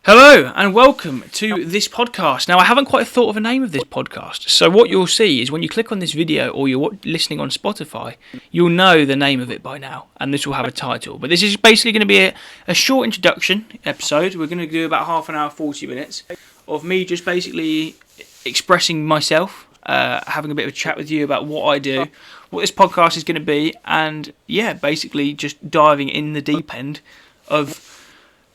Hello and welcome to this podcast. Now, I haven't quite thought of a name of this podcast, so what you'll see is when you click on this video or you're listening on Spotify, you'll know the name of it by now, and this will have a title. But this is basically going to be a short introduction episode. We're going to do about half an hour, 40 minutes, of me just basically expressing myself, having a bit of a chat with you about what I do, what this podcast is going to be, and yeah, basically just diving in the deep end of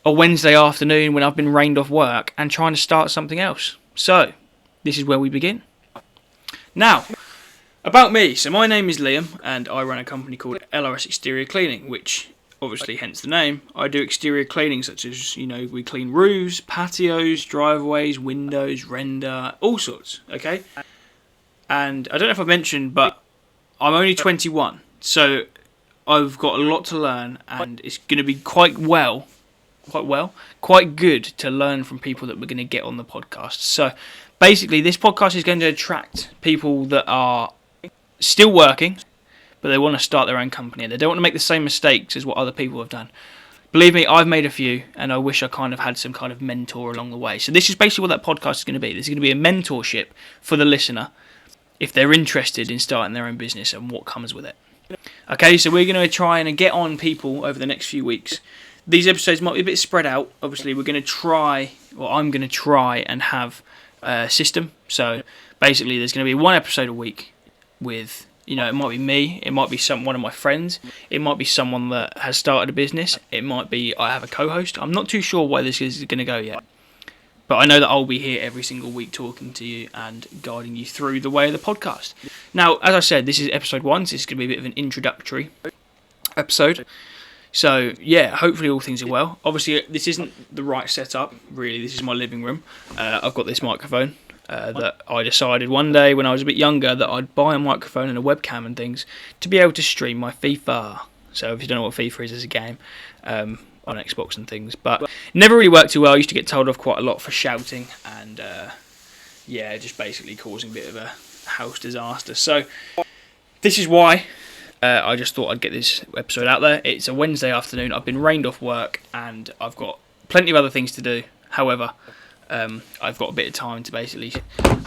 a Wednesday afternoon when I've been rained off work and trying to start something else. So, this is where we begin. Now, about me. So my name is Liam and I run a company called LRS Exterior Cleaning, which, obviously hence the name, I do exterior cleaning such as, we clean roofs, patios, driveways, windows, render, all sorts, okay? And I don't know if I mentioned, but I'm only 21, so I've got a lot to learn and it's going to be quite good to learn from people that we're going to get on the podcast. So basically this podcast is going to attract people that are still working, but they want to start their own company. They don't want to make the same mistakes as what other people have done. Believe me, I've made a few, and I wish I kind of had some kind of mentor along the way. So this is basically what that podcast is going to be. This is going to be a mentorship for the listener if they're interested in starting their own business and what comes with it. Okay, so we're going to try and get on people over the next few weeks. These episodes might be a bit spread out. Obviously, I'm going to try and have a system. So basically, there's going to be one episode a week with, it might be me, it might be one of my friends, it might be someone that has started a business, it might be I have a co-host. I'm not too sure where this is going to go yet. But I know that I'll be here every single week talking to you and guiding you through the way of the podcast. Now, as I said, this is episode 1, so this is going to be a bit of an introductory episode. So, yeah, hopefully all things are well. Obviously, this isn't the right setup, really. This is my living room. I've got this microphone that I decided one day when I was a bit younger that I'd buy a microphone and a webcam and things to be able to stream my FIFA. So, if you don't know what FIFA is, it's a game on Xbox and things. But never really worked too well. I used to get told off quite a lot for shouting and, just basically causing a bit of a house disaster. So, this is why I just thought I'd get this episode out there. It's a Wednesday afternoon. I've been rained off work and I've got plenty of other things to do. However, I've got a bit of time to basically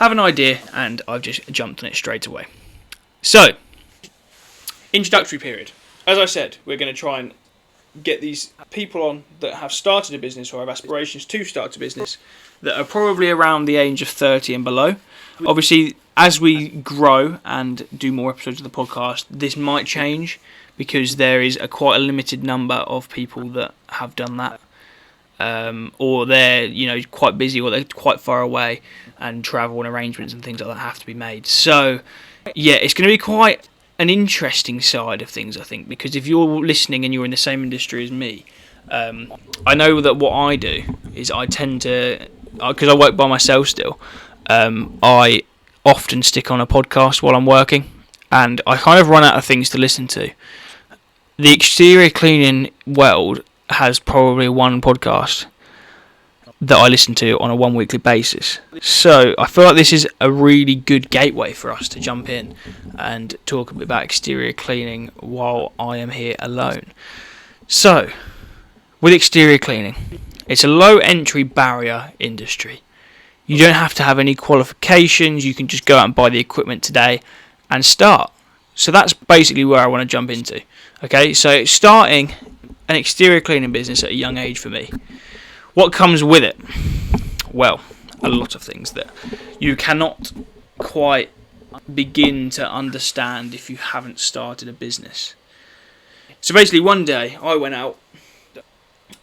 have an idea and I've just jumped on it straight away. So, introductory period. As I said, we're going to try and get these people on that have started a business or have aspirations to start a business that are probably around the age of 30 and below. Obviously, as we grow and do more episodes of the podcast, this might change because there is quite a limited number of people that have done that, or they're quite busy, or they're quite far away, and travel and arrangements and things like that have to be made. So, yeah, it's going to be quite an interesting side of things, I think, because if you're listening and you're in the same industry as me, I know that what I do is I tend to, because I work by myself still, I often stick on a podcast while I'm working, and I kind of run out of things to listen to. The exterior cleaning world has probably one podcast that I listen to on a one-weekly basis. So I feel like this is a really good gateway for us to jump in and talk a bit about exterior cleaning while I am here alone. So, with exterior cleaning, it's a low entry barrier industry. You don't have to have any qualifications. You can just go out and buy the equipment today and start. So that's basically where I want to jump into. Okay, so starting an exterior cleaning business at a young age for me. What comes with it? Well, a lot of things that you cannot quite begin to understand if you haven't started a business. So basically one day I went out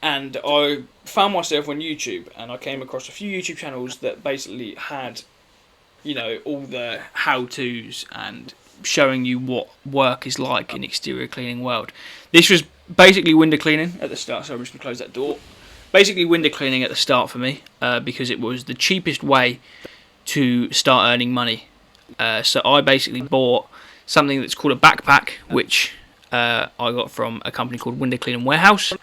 and I found myself on YouTube, and I came across a few YouTube channels that basically had, all the how-tos and showing you what work is like in exterior cleaning world. This was basically window cleaning at the start, so I'm just going to close that door. Basically window cleaning at the start for me, because it was the cheapest way to start earning money. So I basically bought something that's called a backpack, which I got from a company called Window Cleaning Warehouse.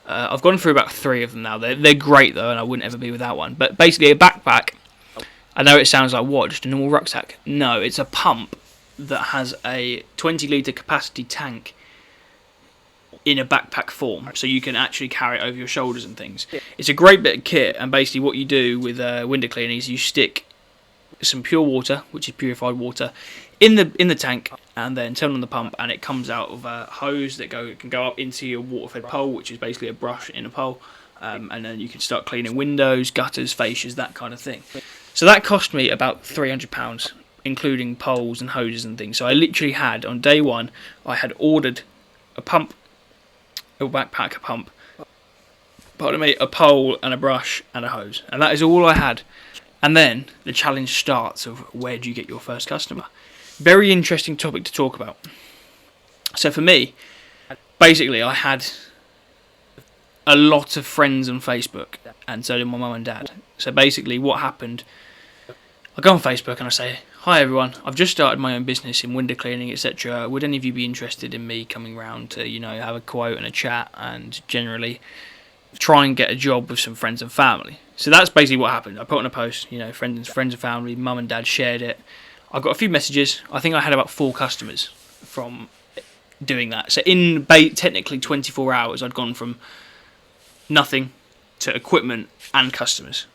I've gone through about 3 of them now. They're great though, and I wouldn't ever be without one. But basically a backpack, I know it sounds like what, just a normal rucksack? No, it's a pump that has a 20 litre capacity tank in a backpack form, so you can actually carry it over your shoulders and things. It's a great bit of kit, and basically what you do with window cleaning is you stick some pure water, which is purified water, in the tank, and then turn on the pump, and it comes out of a hose that can go up into your water-fed pole, which is basically a brush in a pole, and then you can start cleaning windows, gutters, fascias, that kind of thing. So that cost me about £300, including poles and hoses and things. So I literally had, on day one, I had ordered a pump, a backpack, a pump, a pole and a brush and a hose, and that is all I had. And then the challenge starts of where do you get your first customer. Very interesting topic to talk about. So for me, basically I had a lot of friends on Facebook, and so did my mum and dad. So basically what happened, I go on Facebook and I say, "Hi everyone, I've just started my own business in window cleaning, etc. Would any of you be interested in me coming round to, have a quote and a chat and generally try and get a job with some friends and family?" So that's basically what happened. I put on a post, friends and family, mum and dad shared it. I got a few messages. I think I had about 4 customers from doing that. So in technically 24 hours, I'd gone from nothing to equipment and customers,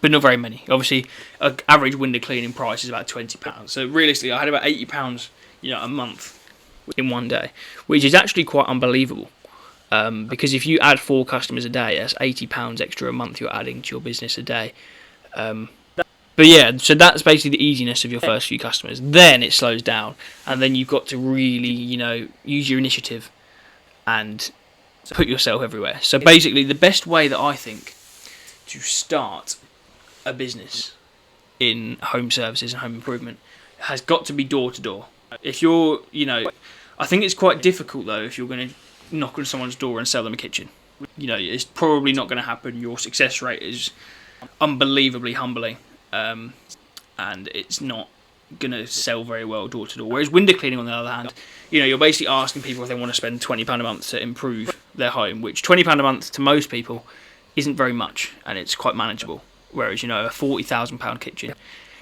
but not very many. Obviously, an average window cleaning price is about £20. So realistically, I had about £80, a month in one day, which is actually quite unbelievable. Because if you add 4 customers a day, that's £80 extra a month you're adding to your business a day. But yeah, so that's basically the easiness of your first few customers. Then it slows down, and then you've got to really, use your initiative and put yourself everywhere. So basically, the best way that I think to start a business in home services and home improvement has got to be door to door. If you're, I think it's quite difficult though if you're going to knock on someone's door and sell them a kitchen. It's probably not going to happen. Your success rate is unbelievably humbling, and it's not going to sell very well door to door. Whereas window cleaning, on the other hand, you're basically asking people if they want to spend £20 a month to improve their home, which £20 a month to most people isn't very much, and it's quite manageable. Whereas, a £40,000 kitchen,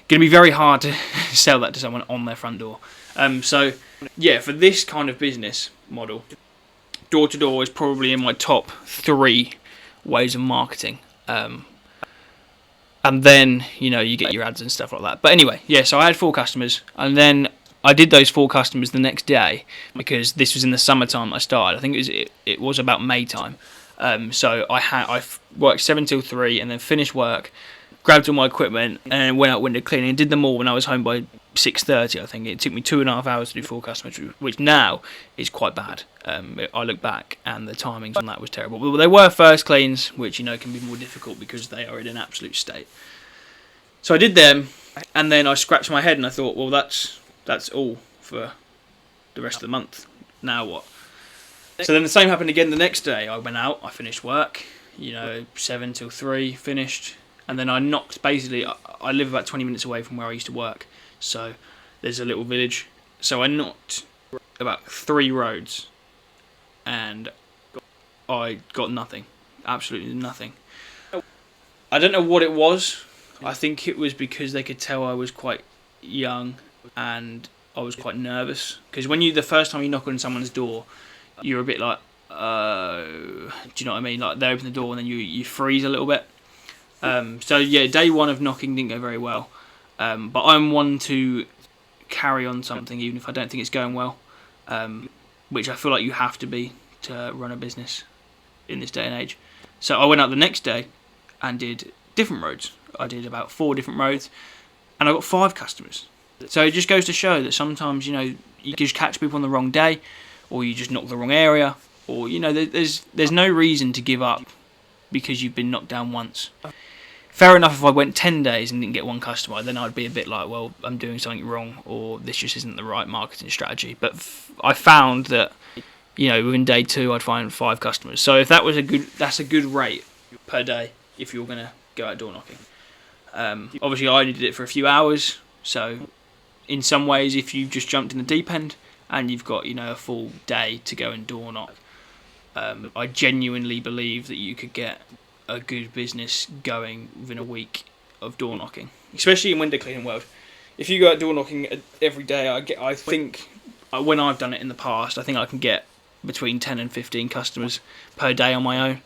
going to be very hard to sell that to someone on their front door. So, yeah, for this kind of business model, door to door is probably in my top 3 ways of marketing. And then, you get your ads and stuff like that. But anyway, yeah, so I had 4 customers, and then I did those 4 customers the next day, because this was in the summertime I started. I think it was about May time. So I worked 7 till 3, and then finished work, grabbed all my equipment, and went out window cleaning, and did them all when I was home by 6:30. I think it took me 2.5 hours to do 4 customers, which now is quite bad. I look back, and the timings on that was terrible. But they were first cleans, which can be more difficult because they are in an absolute state. So I did them, and then I scratched my head, and I thought, well, that's all for the rest of the month. Now what? So then the same happened again the next day. I went out, I finished work, 7 till 3, finished, and then I knocked, basically, I live about 20 minutes away from where I used to work, so there's a little village. So I knocked about 3 roads, and I got nothing, absolutely nothing. I don't know what it was. I think it was because they could tell I was quite young, and I was quite nervous. Because the first time you knock on someone's door, you're a bit like, do you know what I mean? Like, they open the door and then you freeze a little bit. So yeah, day 1 of knocking didn't go very well. But I'm one to carry on something even if I don't think it's going well, which I feel like you have to be to run a business in this day and age. So I went out the next day and did different roads. I did about 4 different roads, and I got 5 customers. So it just goes to show that sometimes, you just catch people on the wrong day, or you just knock the wrong area, or, there's no reason to give up because you've been knocked down once. Fair enough, if I went 10 days and didn't get 1 customer, then I'd be a bit like, well, I'm doing something wrong, or this just isn't the right marketing strategy. But I found that, within day 2, I'd find 5 customers. So if that's a good rate per day if you're going to go out door knocking. Obviously, I only did it for a few hours, so in some ways, if you just jumped in the deep end and you've got, a full day to go and door knock, I genuinely believe that you could get a good business going within a week of door knocking, especially in window cleaning world. If you go out door knocking every day, I think when I've done it in the past, I think I can get between 10 and 15 customers per day on my own.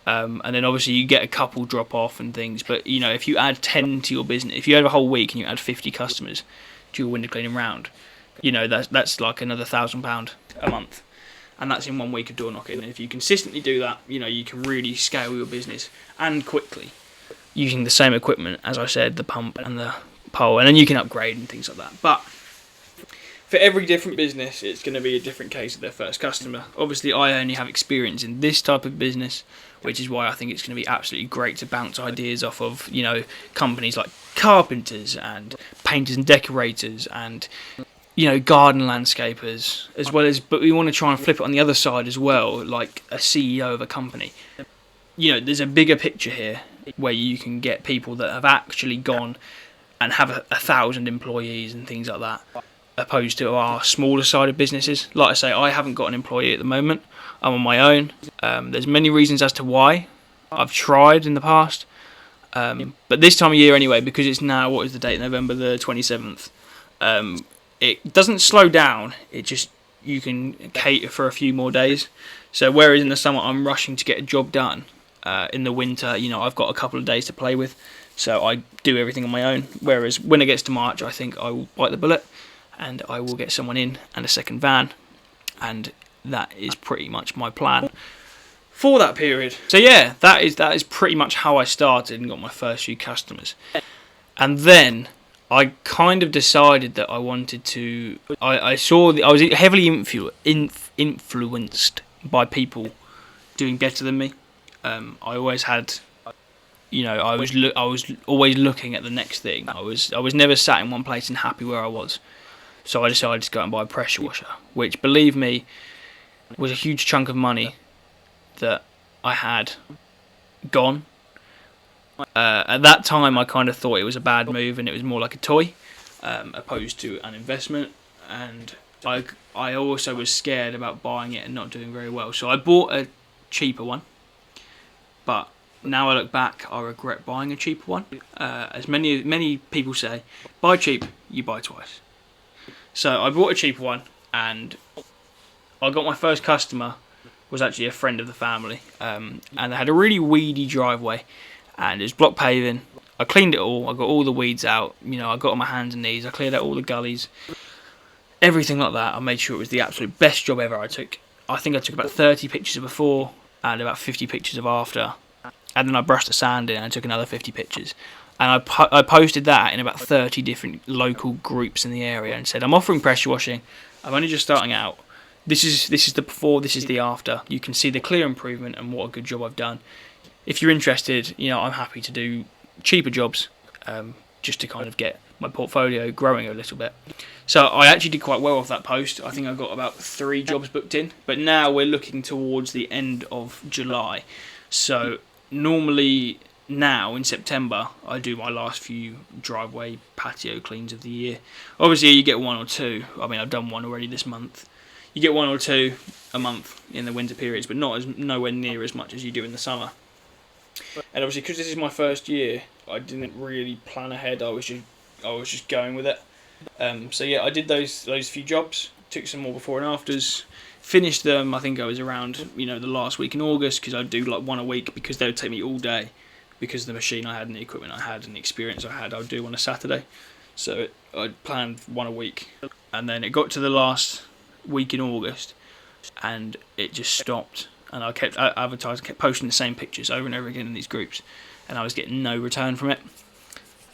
And then obviously you get a couple drop off and things, but you know, if you add 10 to your business, if you have a whole week and you add 50 customers to your window cleaning round, you know, that's like another £1,000 a month, and that's in 1 week of door knocking. And if you consistently do that, you know, you can really scale your business, and quickly, using the same equipment, as I said, the pump and the pole, and then you can upgrade and things like that. But for every different business, it's going to be a different case of their first customer. Obviously, I only have experience in this type of business, which is why I think it's going to be absolutely great to bounce ideas off of, you know, companies like carpenters and painters and decorators and, you know, garden landscapers, as well as, but we want to try and flip it on the other side as well, like a CEO of a company. You know, there's a bigger picture here where you can get people that have actually gone and have 1,000 employees and things like that, opposed to our smaller side of businesses. Like I say, I haven't got an employee at the moment. I'm on my own. There's many reasons as to why. I've tried in the past. But this time of year anyway, because it's now, what is the date? November the 27th. It doesn't slow down. It just, you can cater for a few more days. So whereas in the summer I'm rushing to get a job done, in the winter, you know, I've got a couple of days to play with. So I do everything on my own. Whereas when it gets to March, I think I will bite the bullet and I will get someone in and a second van. And that is pretty much my plan for that period. So yeah, that is pretty much how I started and got my first few customers. And then I kind of decided that I wanted to. I was heavily influenced by people doing better than me. I always had, you know, I was always looking at the next thing. I was never sat in one place and happy where I was. So I decided to go out and buy a pressure washer, which, believe me, was a huge chunk of money that I had gone. At that time, I kind of thought it was a bad move and it was more like a toy, opposed to an investment. And I also was scared about buying it and not doing very well. So I bought a cheaper one. But now I look back, I regret buying a cheaper one. As many people say, buy cheap, you buy twice. So I bought a cheaper one, and I got my first customer, was actually a friend of the family, and they had a really weedy driveway, and it was block paving. I cleaned it all, I got all the weeds out, you know, I got on my hands and knees, I cleared out all the gullies, everything like that. I made sure it was the absolute best job ever. I think I took about 30 pictures of before and about 50 pictures of after, and then I brushed the sand in and I took another 50 pictures. And I posted that in about 30 different local groups in the area and said, I'm offering pressure washing. I'm only just starting out. This is the before, this is the after. You can see the clear improvement and what a good job I've done. If you're interested, you know, I'm happy to do cheaper jobs, just to kind of get my portfolio growing a little bit. So I actually did quite well off that post. I think I got about 3 jobs booked in. But now we're looking towards the end of July. So normally now in September I do my last few driveway patio cleans of the year. Obviously you get 1 or 2. I mean, I've done 1 already this month. You get 1 or 2 a month in the winter periods, but nowhere near as much as you do in the summer. And obviously because this is my first year, I didn't really plan ahead. I was just going with it. So yeah, I did those few jobs, took some more before and afters, finished them. I think I was around, you know, the last week in August, because I'd do like 1 a week because they would take me all day. Because of the machine I had and the equipment I had and the experience I had, I would do on a Saturday. So I planned 1 a week. And then it got to the last week in August and it just stopped. And I kept advertising, kept posting the same pictures over and over again in these groups. And I was getting no return from it.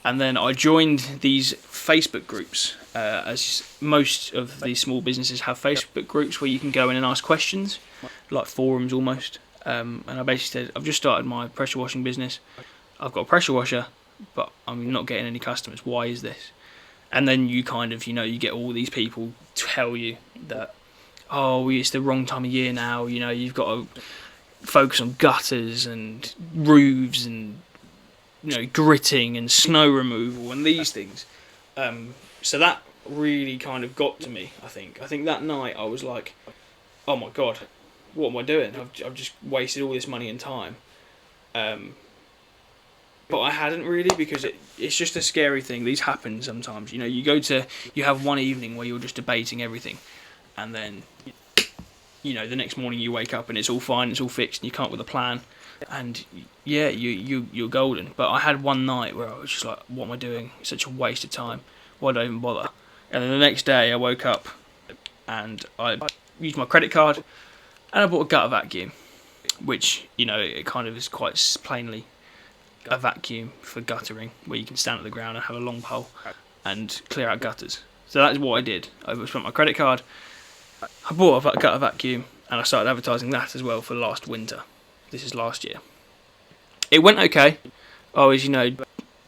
And then I joined these Facebook groups. As most of these small businesses have Facebook groups where you can go in and ask questions, like forums almost. And I basically said, I've just started my pressure washing business. I've got a pressure washer, but I'm not getting any customers. Why is this? And then you kind of, you know, you get all these people tell you that, oh, it's the wrong time of year now. You know, you've got to focus on gutters and roofs and, you know, gritting and snow removal and these things. So that really kind of got to me, I think. I think that night I was like, oh my God, what am I doing? I've just wasted all this money and time. But I hadn't really, because it's just a scary thing. These happen sometimes. You know, you have one evening where you're just debating everything, and then the next morning you wake up and it's all fine, it's all fixed, and you come up with a plan, and yeah, you're golden. But I had one night where I was just like, what am I doing? It's such a waste of time. Why did I even bother? And then the next day I woke up and I used my credit card and I bought a gutter vacuum, which, it kind of is quite plainly a vacuum for guttering, where you can stand at the ground and have a long pole and clear out gutters. So that's what I did. I spent my credit card, I bought a gutter vacuum, and I started advertising that as well for last winter. This is last year. It went okay. I was,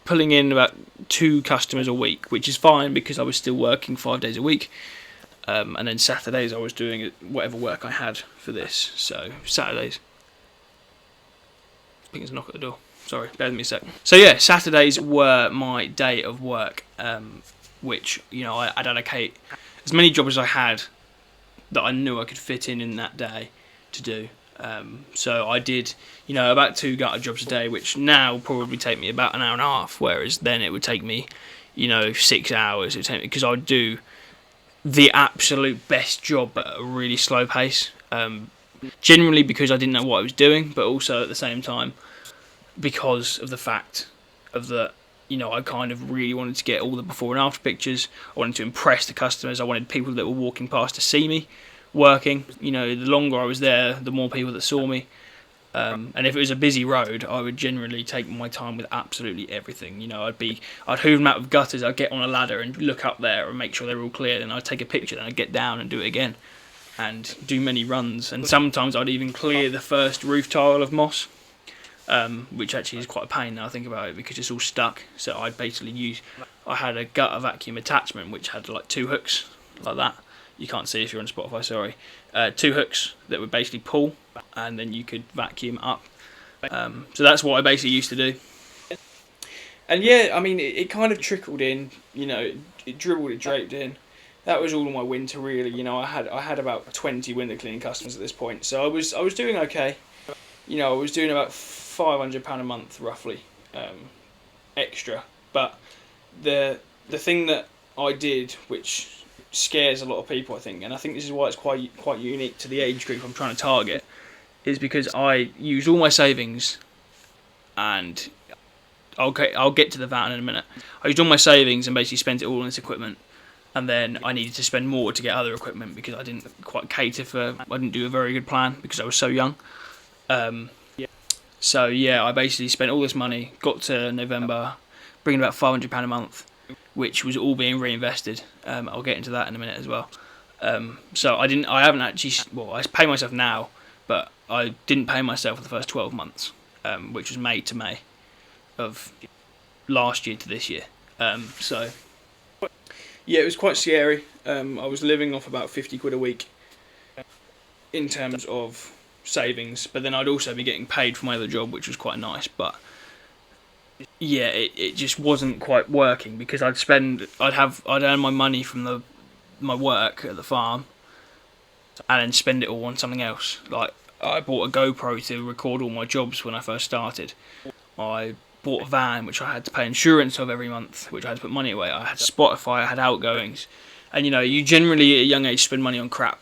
pulling in about 2 customers a week, which is fine because I was still working 5 days a week. And then Saturdays I was doing whatever work I had for this. So Saturdays, I think there's a knock at the door. Sorry, bear with me a sec. So yeah, Saturdays were my day of work, which I'd allocate as many jobs as I had that I knew I could fit in that day to do. So I did, about 2 gutter jobs a day, which now probably take me about an hour and a half, whereas then it would take me, 6 hours. It would take me, because I would do the absolute best job at a really slow pace. Generally because I didn't know what I was doing, but also at the same time because of the fact of that, I kind of really wanted to get all the before and after pictures. I wanted to impress the customers. I wanted people that were walking past to see me working. The longer I was there, the more people that saw me. And if it was a busy road, I would generally take my time with absolutely everything. I'd hoover them out with gutters. I'd get on a ladder and look up there and make sure they're all clear. Then I'd take a picture. Then I'd get down and do it again, and do many runs. And sometimes I'd even clear the first roof tile of moss, which actually is quite a pain now I think about it, because it's all stuck. So I'd basically I had a gutter vacuum attachment which had like 2 hooks like that. You can't see if you're on Spotify, sorry. 2 hooks that would basically pull, and then you could vacuum up. So that's what I basically used to do. And yeah, I mean, it kind of trickled in, it dribbled, it draped in. That was all of my winter really. I had about 20 window cleaning customers at this point, so I was doing okay. I was doing about £500 a month roughly, extra. But the thing that I did, which scares a lot of people, I think, and I think this is why it's quite unique to the age group I'm trying to target, is because I used all my savings, and I'll get to the VAT in a minute. I used all my savings and basically spent it all on this equipment, and then I needed to spend more to get other equipment because I didn't quite cater for. I didn't do a very good plan because I was so young. So yeah, I basically spent all this money, got to November, bringing about £500 a month, which was all being reinvested. I'll get into that in a minute as well. So I haven't actually, I pay myself now, but I didn't pay myself for the first 12 months, which was May to May of last year to this year. So yeah, it was quite scary. I was living off about 50 quid a week in terms of savings, but then I'd also be getting paid for my other job, which was quite nice. But yeah, it just wasn't quite working because I'd earn my money from my work at the farm and then spend it all on something else. Like, I bought a GoPro to record all my jobs when I first started. I bought a van which I had to pay insurance of every month, which I had to put money away. I had Spotify, I had outgoings, and you generally at a young age spend money on crap.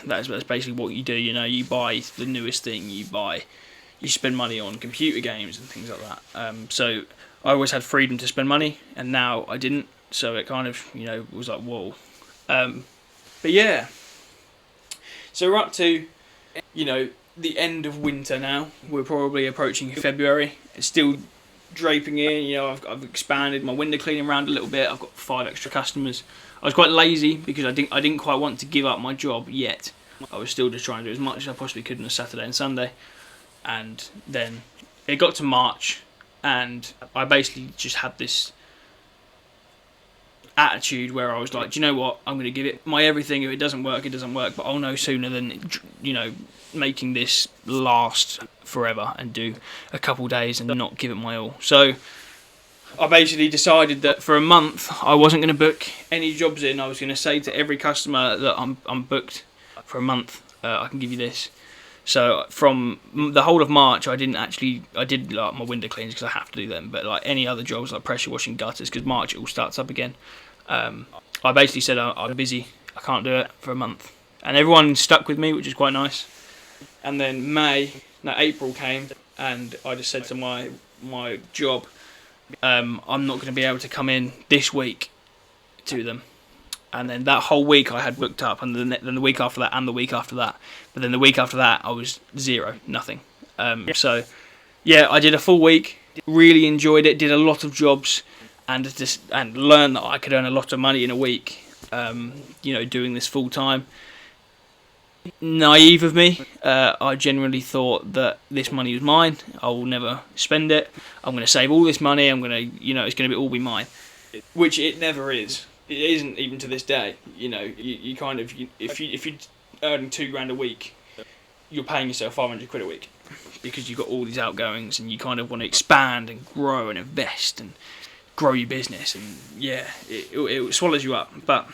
That's basically what you do. You buy the newest thing. You spend money on computer games and things like that. So I always had freedom to spend money, and now I didn't. So it kind of was like, whoa. But yeah. So we're up to the end of winter now. We're probably approaching February. It's still draping in. I've expanded my window cleaning around a little bit. I've got 5 extra customers. I was quite lazy because I didn't quite want to give up my job yet. I was still just trying to do as much as I possibly could on a Saturday and Sunday. And then it got to March, and I basically just had this attitude where I was like, do you know what? I'm going to give it my everything. If it doesn't work, it doesn't work. But I'll know sooner than making this last forever and do a couple days and not give it my all. So I basically decided that for a month I wasn't going to book any jobs in. I was going to say to every customer that I'm booked for a month. I can give you this. So from the whole of March, I did like my window cleans because I have to do them. But like any other jobs like pressure washing, gutters, because March it all starts up again. I basically said I'm busy. I can't do it for a month. and everyone stuck with me, which is quite nice. And then April came, and I just said to my job, I'm not going to be able to come in this week to them. And then that whole week I had booked up, and then the week after that, and the week after that. But then the week after that, I was zero, nothing. So, yeah, I did a full week, really enjoyed it, did a lot of jobs, and learned that I could earn a lot of money in a week, doing this full time. Naive of me, I genuinely thought that this money was mine. I will never spend it. I'm going to save all this money. I'm going to, it's going to all be mine, which it never is. It isn't even to this day. You kind of, if you're earning £2,000 a week, you're paying yourself £500 a week because you've got all these outgoings, and you kind of want to expand and grow and invest and grow your business, and it swallows you up. But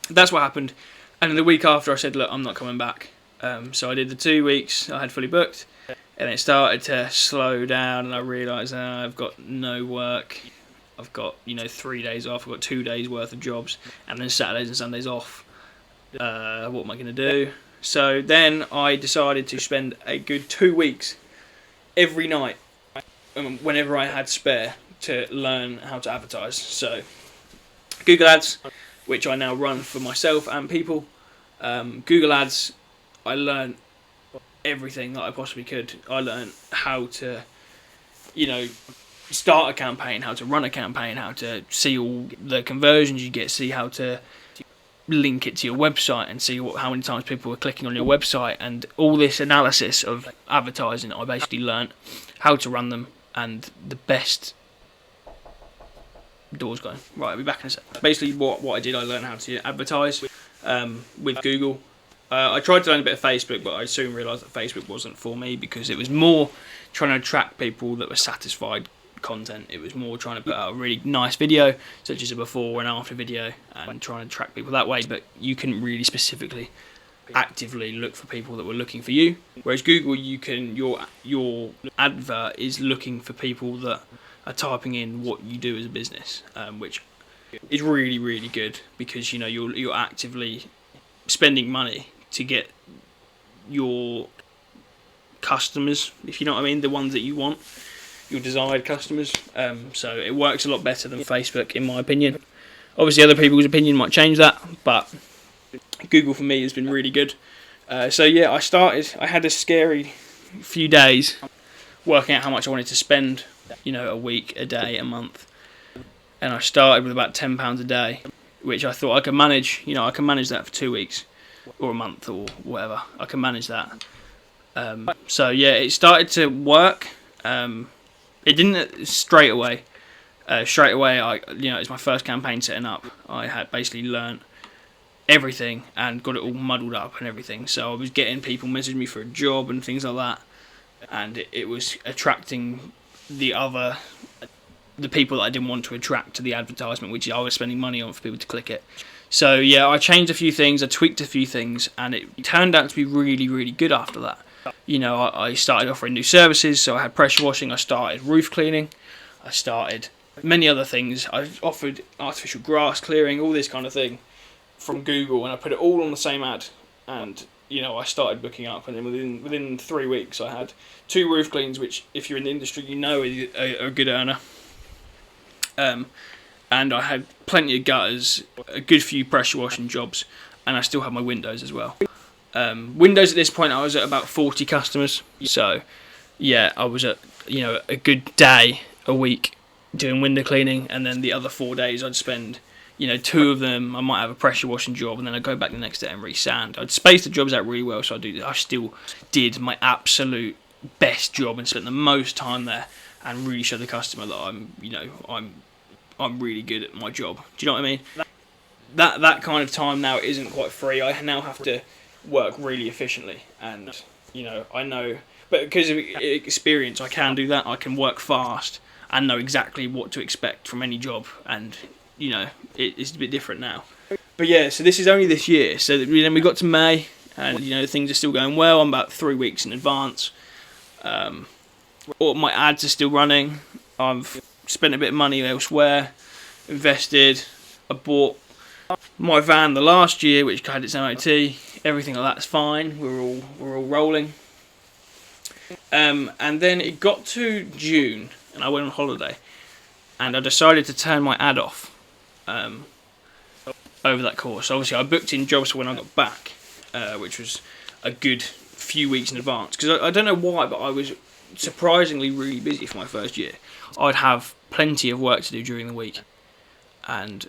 that's what happened. And then the week after, I said, look, I'm not coming back. So I did the 2 weeks I had fully booked, and it started to slow down, and I realised I've got no work. I've got 3 days off. I've got 2 days worth of jobs, and then Saturdays and Sundays off. What am I going to do? So then I decided to spend a good 2 weeks every night, whenever I had spare, to learn how to advertise. So Google Ads, which I now run for myself and people. Google Ads, I learned everything that I possibly could. I learned how to, start a campaign, how to run a campaign, how to see all the conversions you get, see how to link it to your website, and see how many times people were clicking on your website, and all this analysis of advertising. I basically learned how to run them, and the best. Doors going. Right, I'll be back in a sec. Basically, what I did, I learned how to advertise with Google. I tried to learn a bit of Facebook, but I soon realised that Facebook wasn't for me, because it was more trying to attract people that were satisfied content. It was more trying to put out a really nice video, such as a before and after video, and trying to attract people that way. But you couldn't really specifically actively look for people that were looking for you. Whereas Google, you can your advert is looking for people that are typing in what you do as a business, which is really, really good, because you're actively spending money to get your customers, if you know what I mean, the ones that you want, your desired customers. So it works a lot better than Facebook, in my opinion. Obviously, other people's opinion might change that, but Google for me has been really good. So yeah, I had a scary few days working out how much I wanted to spend, a week, a day, a month. And I started with about £10 a day, which I thought I could manage. I can manage that for 2 weeks or a month or whatever. I can manage that. So yeah, it started to work. It didn't straight away. Straight away, it's my first campaign setting up. I had basically learnt everything and got it all muddled up and everything. So I was getting people message me for a job and things like that, and it was attracting the people that I didn't want to attract to the advertisement, which I was spending money on for people to click it. So yeah, I changed a few things, I tweaked a few things, and it turned out to be really, really good after that. I started offering new services, so I had pressure washing, I started roof cleaning, I started many other things. I offered artificial grass clearing, all this kind of thing from Google, and I put it all on the same ad, and I started booking up, and then within 3 weeks I had 2 roof cleans, which if you're in the industry is a good earner. And I had plenty of gutters, a good few pressure washing jobs, and I still had my windows as well. Windows at this point, I was at about 40 customers. So, yeah, I was at a good day a week doing window cleaning, and then the other 4 days I'd spend 2 of them. I might have a pressure washing job, and then I'd go back the next day and re-sand. I'd space the jobs out really well, so I still did my absolute best job and spent the most time there, and really showed the customer that I'm really good at my job. Do you know what I mean? That kind of time now isn't quite free. I now have to work really efficiently, and I know, but because of experience, I can do that. I can work fast and know exactly what to expect from any job, and it's a bit different now. But yeah, so this is only this year. So then we got to May, and things are still going well. I'm about 3 weeks in advance. All my ads are still running. I've spent a bit of money elsewhere, invested. I bought my van the last year, which had its MOT. everything like that's fine. We're all rolling. And then it got to June, and I went on holiday, and I decided to turn my ad off over that course. Obviously, I booked in jobs for when I got back, which was a good few weeks in advance. Because I don't know why, but I was surprisingly really busy for my first year. I'd have plenty of work to do during the week, and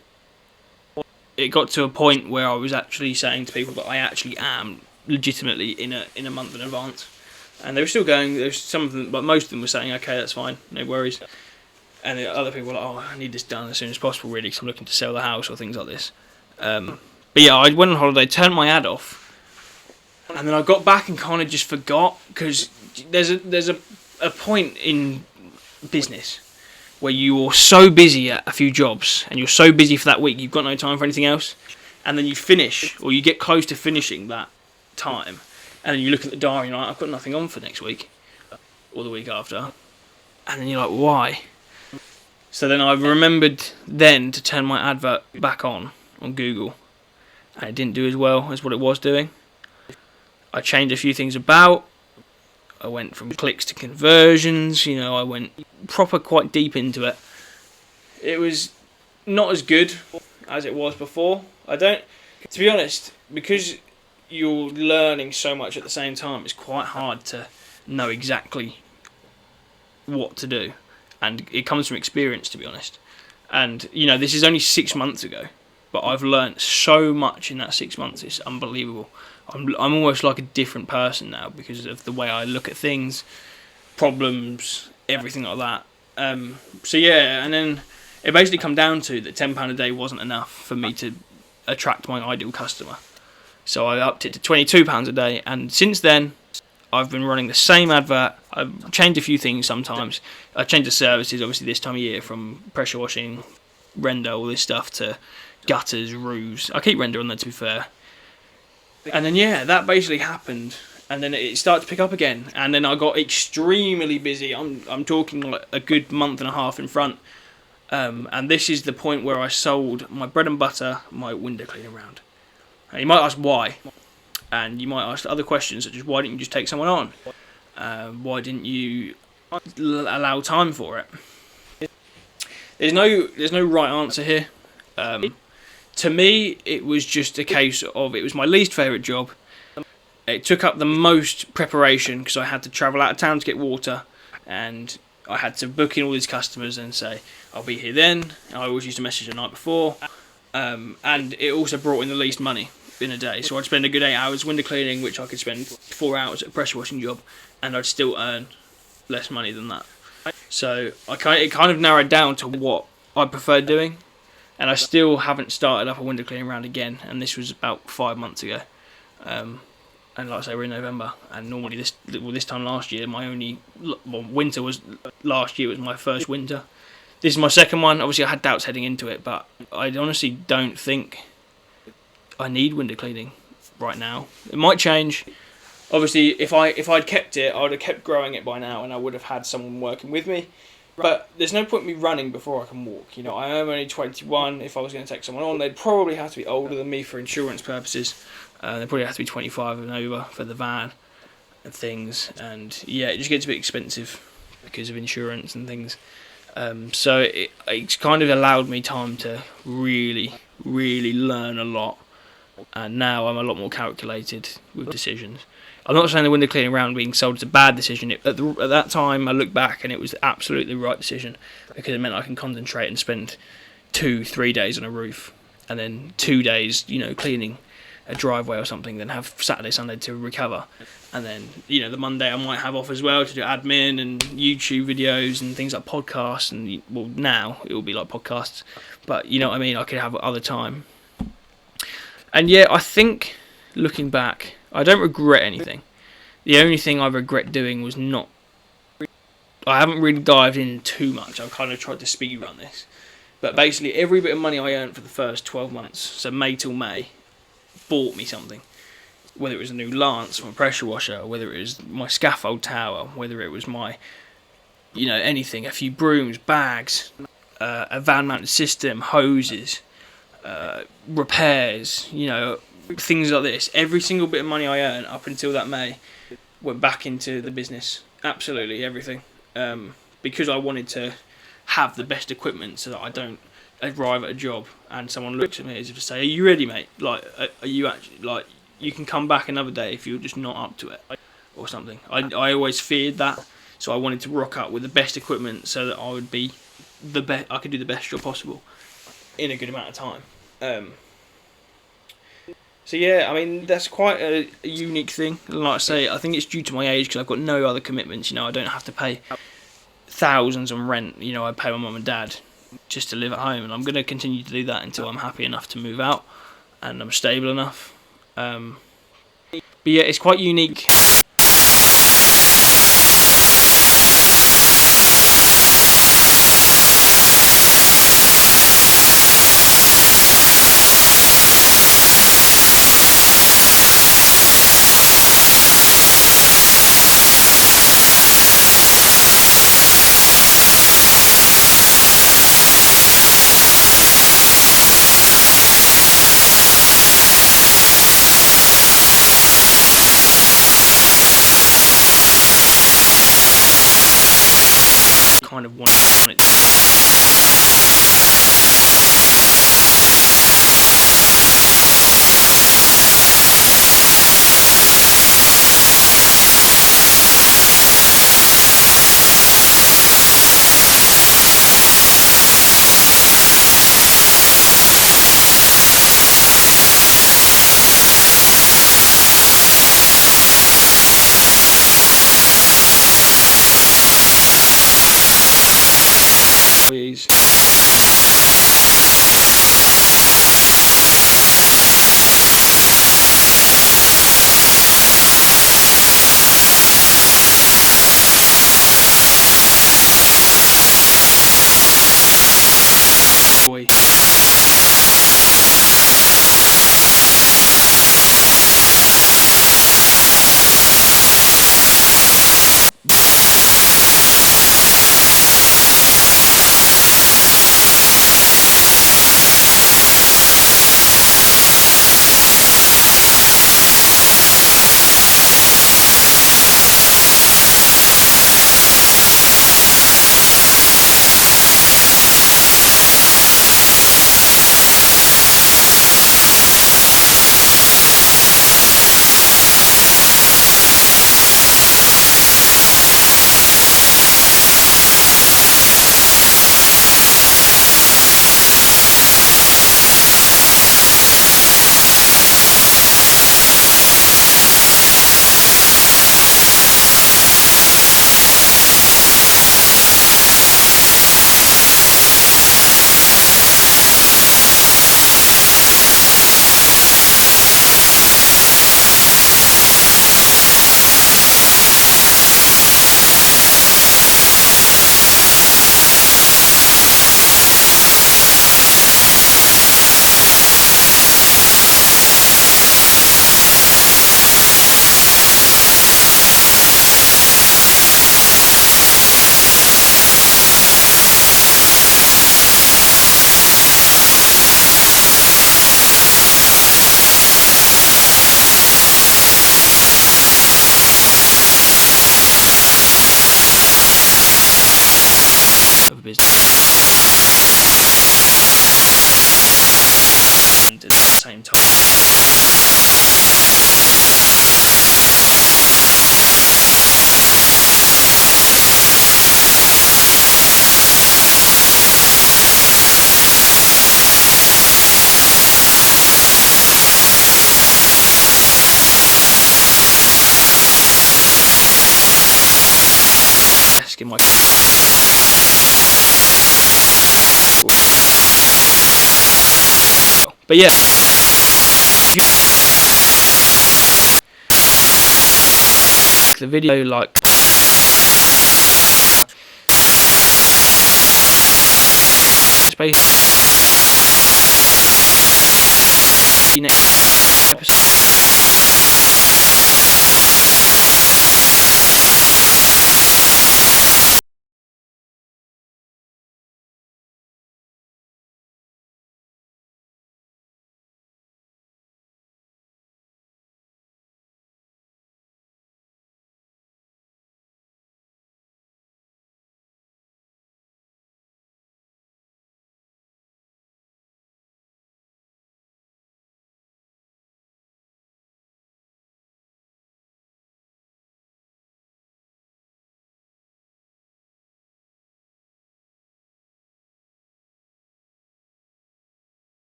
it got to a point where I was actually saying to people that I actually am legitimately in a month in advance. And they were still going. There's some of them, but most of them were saying, "Okay, that's fine, no worries." And the other people were like, "Oh, I need this done as soon as possible, really, because I'm looking to sell the house or things like this." But yeah, I went on holiday, turned my ad off, and then I got back and kind of just forgot, because there's a point in business where you're so busy at a few jobs and you're so busy for that week you've got no time for anything else, and then you finish or you get close to finishing that time. And then you look at the diary and you're like, I've got nothing on for next week or the week after. And then you're like, why? So then I remembered then to turn my advert back on Google. And it didn't do as well as what it was doing. I changed a few things about. I went from clicks to conversions. I went quite deep into it. It was not as good as it was before. To be honest, because you're learning so much at the same time, it's quite hard to know exactly what to do, and it comes from experience, to be honest. And this is only 6 months ago, but I've learnt so much in that 6 months. It's unbelievable. I'm almost like a different person now because of the way I look at things, problems, everything like that. So yeah, and then it basically come down to that £10 a day wasn't enough for me to attract my ideal customer. So I upped it to £22 a day, and since then, I've been running the same advert. I've changed a few things sometimes. I changed the services, obviously, this time of year, from pressure washing, render, all this stuff, to gutters, roofs. I keep render on there, to be fair. And then, yeah, that basically happened, and then it started to pick up again, and then I got extremely busy. I'm talking like a good month and a half in front, and this is the point where I sold my bread and butter, my window cleaner round. And you might ask why, and you might ask other questions such as why didn't you just take someone on? Why didn't you allow time for it? There's no right answer here. To me, it was just a case of it was my least favourite job. It took up the most preparation because I had to travel out of town to get water, and I had to book in all these customers and say I'll be here then. I always used to message the night before, and it also brought in the least money in a day. So I'd spend a good 8 hours window cleaning, which I could spend 4 hours at a pressure washing job, and I'd still earn less money than that. So it kind of narrowed down to what I preferred doing, and I still haven't started up a window cleaning round again, and this was about 5 months ago. And like I say, we're in November, and normally this time last year, winter was last year was my first winter. This is my second one. Obviously, I had doubts heading into it, but I honestly don't think I need window cleaning right now. It might change. Obviously, if I'd kept it, I would have kept growing it by now, and I would have had someone working with me. But there's no point in me running before I can walk. I am only 21. If I was going to take someone on, they'd probably have to be older than me for insurance purposes. They'd probably have to be 25 and over for the van and things. And yeah, it just gets a bit expensive because of insurance and things. So it's kind of allowed me time to really, really learn a lot. And now I'm a lot more calculated with decisions. I'm not saying the window cleaning round being sold is a bad decision. At that time, I look back and it was absolutely the right decision because it meant I can concentrate and spend 2-3 days on a roof, and then 2 days, cleaning a driveway or something. Then have Saturday, Sunday to recover, and then the Monday I might have off as well to do admin and YouTube videos and things like podcasts. And now it will be like podcasts, but you know what I mean. I could have other time. And yeah, I think looking back, I don't regret anything. The only thing I regret doing was I haven't really dived in too much. I've kind of tried to speed run this. But basically, every bit of money I earned for the first 12 months, so May till May, bought me something. Whether it was a new lance from a pressure washer, whether it was my scaffold tower, whether it was my, anything, a few brooms, bags, a van mounted system, hoses, repairs, things like this. Every single bit of money I earned up until that May went back into the business. Absolutely everything. Because I wanted to have the best equipment so that I don't arrive at a job and someone looks at me as if to say, "Are you ready, mate? Like, are you actually, like, you can come back another day if you're just not up to it," or something. I always feared that, so I wanted to rock up with the best equipment so that I would be the best. I could do the best job possible in a good amount of time. So yeah, I mean, that's quite a unique thing. Like I say, I think it's due to my age because I've got no other commitments. You know, I don't have to pay thousands on rent. You know, I pay my mum and dad just to live at home, and I'm going to continue to do that until I'm happy enough to move out and I'm stable enough. But yeah, it's quite unique. Kind of want it. Please. Boy. Of a business. And at the same time. In my but yeah, the video like space next episode.